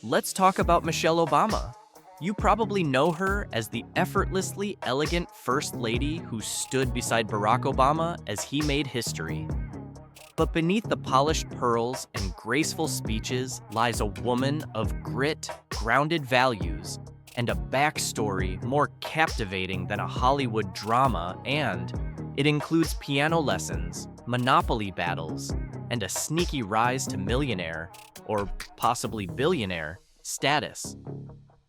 Let's talk about Michelle Obama. You probably know her as the effortlessly elegant First Lady who stood beside Barack Obama as he made history. But beneath the polished pearls and graceful speeches lies a woman of grit, grounded values, and a backstory more captivating than a Hollywood drama, and it includes piano lessons, Monopoly battles, and a sneaky rise to millionaire, or possibly billionaire, status.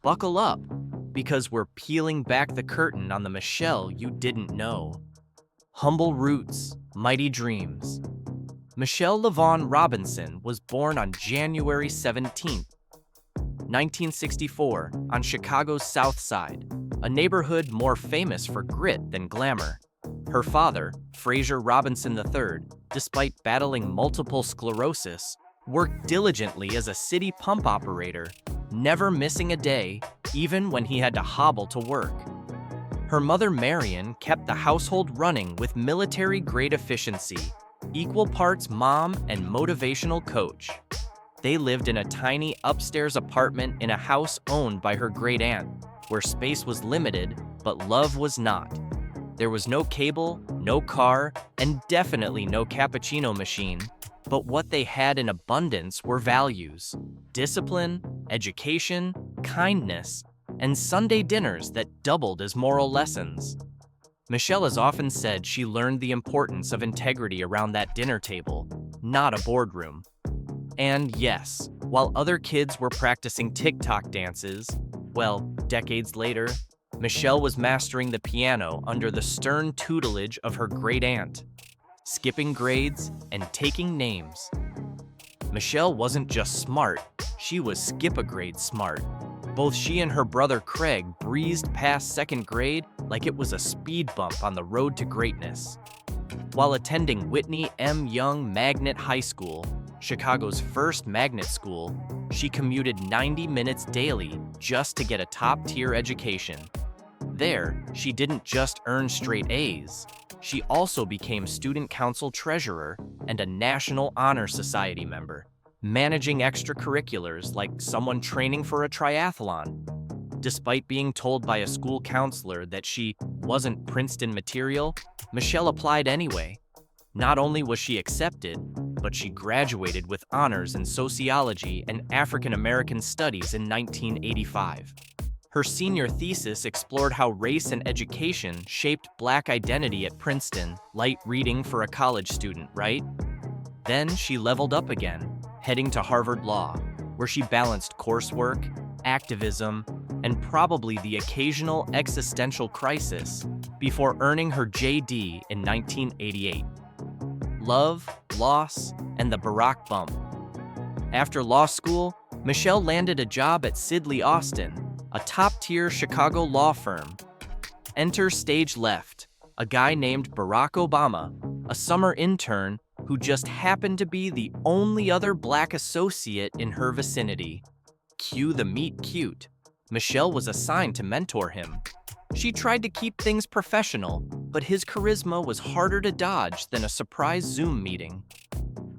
Buckle up, because we're peeling back the curtain on the Michelle you didn't know. Humble roots, mighty dreams. Michelle LaVaughn Robinson was born on January 17, 1964, on Chicago's Southside, a neighborhood more famous for grit than glamour. Her father, Fraser Robinson III, despite battling multiple sclerosis, worked diligently as a city pump operator, never missing a day, even when he had to hobble to work. Her mother, Marion, kept the household running with military-grade efficiency, equal parts mom and motivational coach. They lived in a tiny upstairs apartment in a house owned by her great-aunt, where space was limited, but love was not. There was no cable, no car, and definitely no cappuccino machine, but what they had in abundance were values: discipline, education, kindness, and Sunday dinners that doubled as moral lessons. Michelle has often said she learned the importance of integrity around that dinner table, not a boardroom. And yes, while other kids were practicing TikTok dances, well, decades later, Michelle was mastering the piano under the stern tutelage of her great-aunt, skipping grades and taking names. Michelle wasn't just smart, she was skip-a-grade smart. Both she and her brother Craig breezed past second grade like it was a speed bump on the road to greatness. While attending Whitney M. Young Magnet High School, Chicago's first magnet school, she commuted 90 minutes daily just to get a top-tier education. There, she didn't just earn straight A's. She also became student council treasurer and a National Honor Society member, managing extracurriculars like someone training for a triathlon. Despite being told by a school counselor that she wasn't Princeton material, Michelle applied anyway. Not only was she accepted, but she graduated with honors in sociology and African American studies in 1985. Her senior thesis explored how race and education shaped Black identity at Princeton, light reading for a college student, right? Then she leveled up again, heading to Harvard Law, where she balanced coursework, activism, and probably the occasional existential crisis before earning her JD in 1988. Love, loss, and the Barack bump. After law school, Michelle landed a job at Sidley Austin, a top-tier Chicago law firm. Enter stage left, a guy named Barack Obama, a summer intern who just happened to be the only other Black associate in her vicinity. Cue the meet cute. Michelle was assigned to mentor him. She tried to keep things professional, but his charisma was harder to dodge than a surprise Zoom meeting.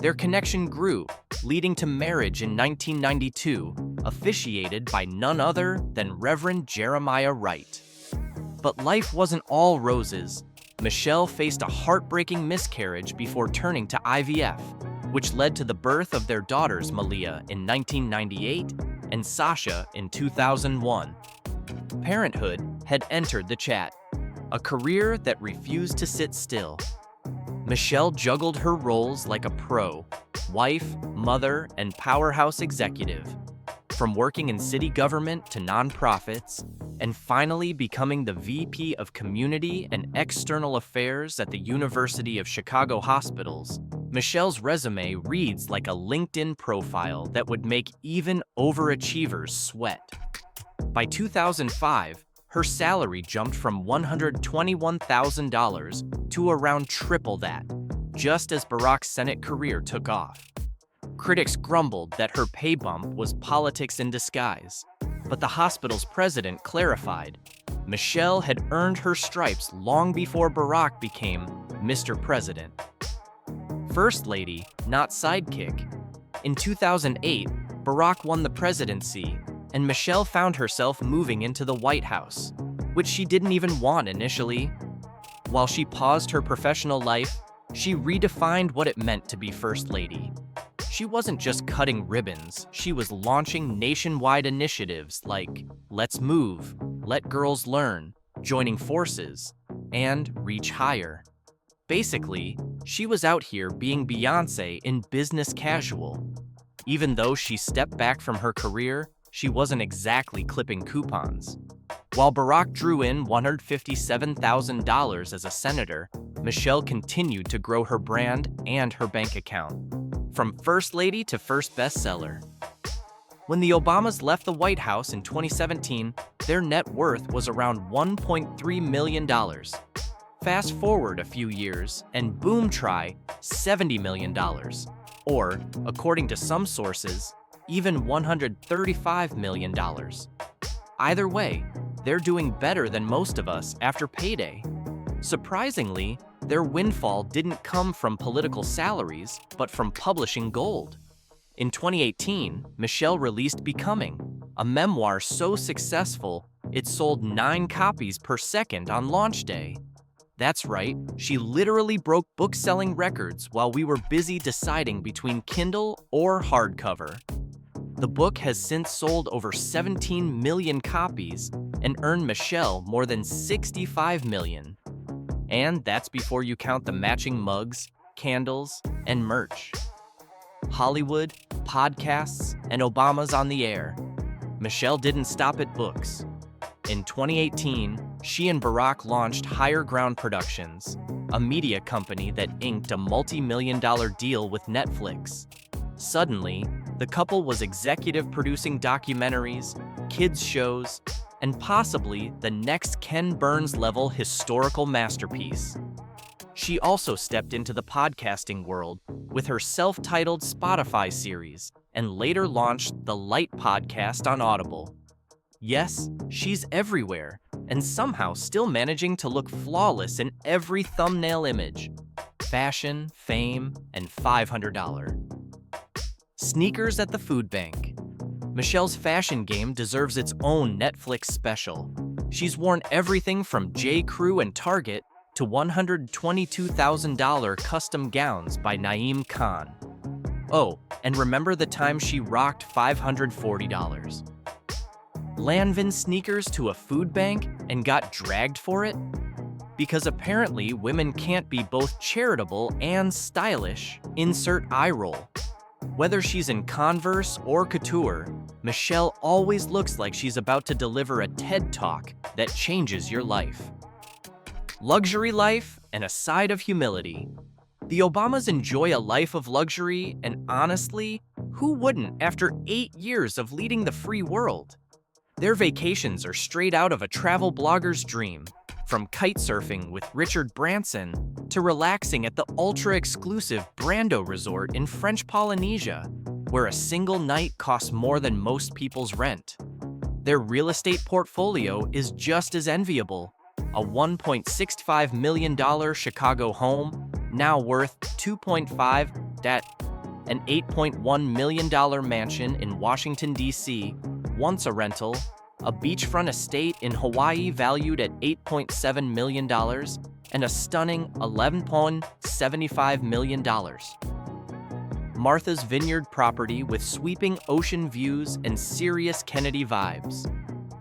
Their connection grew, leading to marriage in 1992, officiated by none other than Reverend Jeremiah Wright. But life wasn't all roses. Michelle faced a heartbreaking miscarriage before turning to IVF, which led to the birth of their daughters Malia in 1998 and Sasha in 2001. Parenthood had entered the chat, a career that refused to sit still. Michelle juggled her roles like a pro: wife, mother, and powerhouse executive. From working in city government to nonprofits, and finally becoming the VP of Community and External Affairs at the University of Chicago Hospitals, Michelle's resume reads like a LinkedIn profile that would make even overachievers sweat. By 2005, her salary jumped from $121,000 to around triple that, just as Barack's Senate career took off. Critics grumbled that her pay bump was politics in disguise, but the hospital's president clarified, Michelle had earned her stripes long before Barack became Mr. President. First Lady, not sidekick. In 2008, Barack won the presidency, and Michelle found herself moving into the White House, which she didn't even want initially. While she paused her professional life, she redefined what it meant to be First Lady. She wasn't just cutting ribbons, she was launching nationwide initiatives like Let's Move, Let Girls Learn, Joining Forces, and Reach Higher. Basically, she was out here being Beyoncé in business casual. Even though she stepped back from her career, she wasn't exactly clipping coupons. While Barack drew in $157,000 as a senator, Michelle continued to grow her brand and her bank account. From First Lady to first bestseller. When the Obamas left the White House in 2017, their net worth was around $1.3 million. Fast forward a few years, and boom try, $70 million. Or, according to some sources, even $135 million. Either way, they're doing better than most of us after payday. Surprisingly, their windfall didn't come from political salaries, but from publishing gold. In 2018, Michelle released Becoming, a memoir so successful it sold 9 copies per second on launch day. That's right, she literally broke book-selling records while we were busy deciding between Kindle or hardcover. The book has since sold over 17 million copies and earned Michelle more than $65 million. And that's before you count the matching mugs, candles, and merch. Hollywood, podcasts, and Obamas on the air. Michelle didn't stop at books. In 2018, she and Barack launched Higher Ground Productions, a media company that inked a multi-million-dollar deal with Netflix. Suddenly, the couple was executive producing documentaries, kids shows, and possibly the next Ken Burns-level historical masterpiece. She also stepped into the podcasting world with her self-titled Spotify series and later launched the Light podcast on Audible. Yes, she's everywhere and somehow still managing to look flawless in every thumbnail image. Fashion, fame, and $500. Sneakers at the food bank. Michelle's fashion game deserves its own Netflix special. She's worn everything from J. Crew and Target to $122,000 custom gowns by Naeem Khan. Oh, and remember the time she rocked $540? Lanvin sneakers to a food bank and got dragged for it? Because apparently women can't be both charitable and stylish, insert eye roll. Whether she's in Converse or couture, Michelle always looks like she's about to deliver a TED Talk that changes your life. Luxury life and a side of humility. The Obamas enjoy a life of luxury, and honestly, who wouldn't after 8 years of leading the free world? Their vacations are straight out of a travel blogger's dream, from kite surfing with Richard Branson to relaxing at the ultra-exclusive Brando Resort in French Polynesia, where a single night costs more than most people's rent. Their real estate portfolio is just as enviable. A $1.65 million Chicago home, now worth $2.5, an $8.1 million mansion in Washington, D.C., once a rental, a beachfront estate in Hawaii valued at $8.7 million, and a stunning $11.75 million. Martha's Vineyard property with sweeping ocean views and serious Kennedy vibes.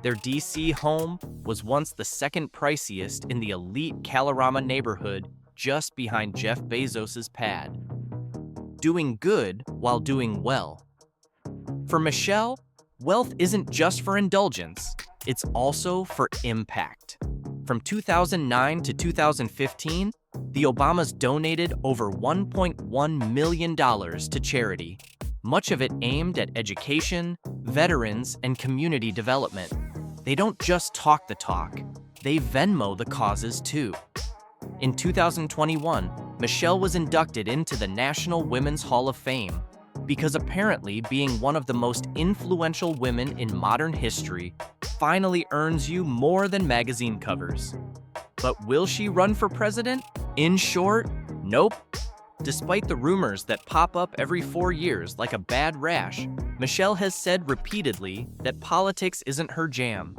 Their D.C. home was once the second priciest in the elite Kalorama neighborhood just behind Jeff Bezos's pad. Doing good while doing well. For Michelle, wealth isn't just for indulgence, it's also for impact. From 2009 to 2015, the Obamas donated over $1.1 million to charity, much of it aimed at education, veterans, and community development. They don't just talk the talk, they Venmo the causes too. In 2021, Michelle was inducted into the National Women's Hall of Fame because apparently being one of the most influential women in modern history finally earns you more than magazine covers. But will she run for president? In short, nope. Despite the rumors that pop up every 4 years like a bad rash, Michelle has said repeatedly that politics isn't her jam.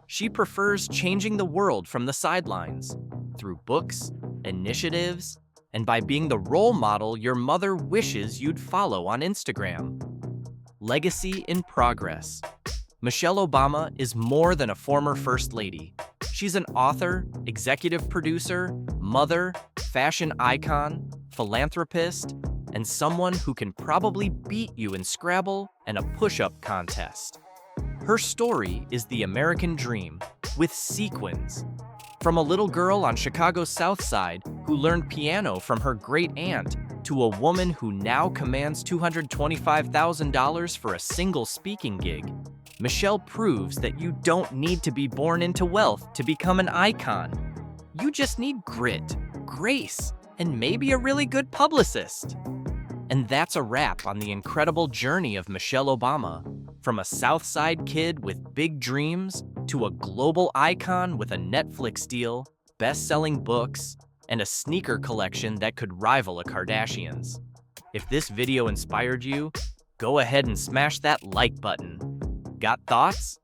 She prefers changing the world from the sidelines, through books, initiatives, and by being the role model your mother wishes you'd follow on Instagram. Legacy in progress. Michelle Obama is more than a former First Lady. She's an author, executive producer, mother, fashion icon, philanthropist, and someone who can probably beat you in Scrabble and a push-up contest. Her story is the American dream, with sequins. From a little girl on Chicago's Southside who learned piano from her great-aunt to a woman who now commands $225,000 for a single speaking gig, Michelle proves that you don't need to be born into wealth to become an icon. You just need grit, grace, and maybe a really good publicist. And that's a wrap on the incredible journey of Michelle Obama. From a Southside kid with big dreams to a global icon with a Netflix deal, best-selling books, and a sneaker collection that could rival a Kardashian's. If this video inspired you, go ahead and smash that like button. Got thoughts?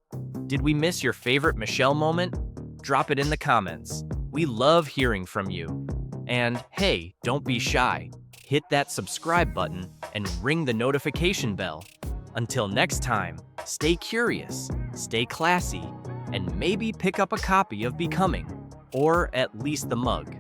Did we miss your favorite Michelle moment? Drop it in the comments. We love hearing from you. And hey, don't be shy. Hit that subscribe button and ring the notification bell. Until next time, stay curious, stay classy, and maybe pick up a copy of Becoming, or at least the mug.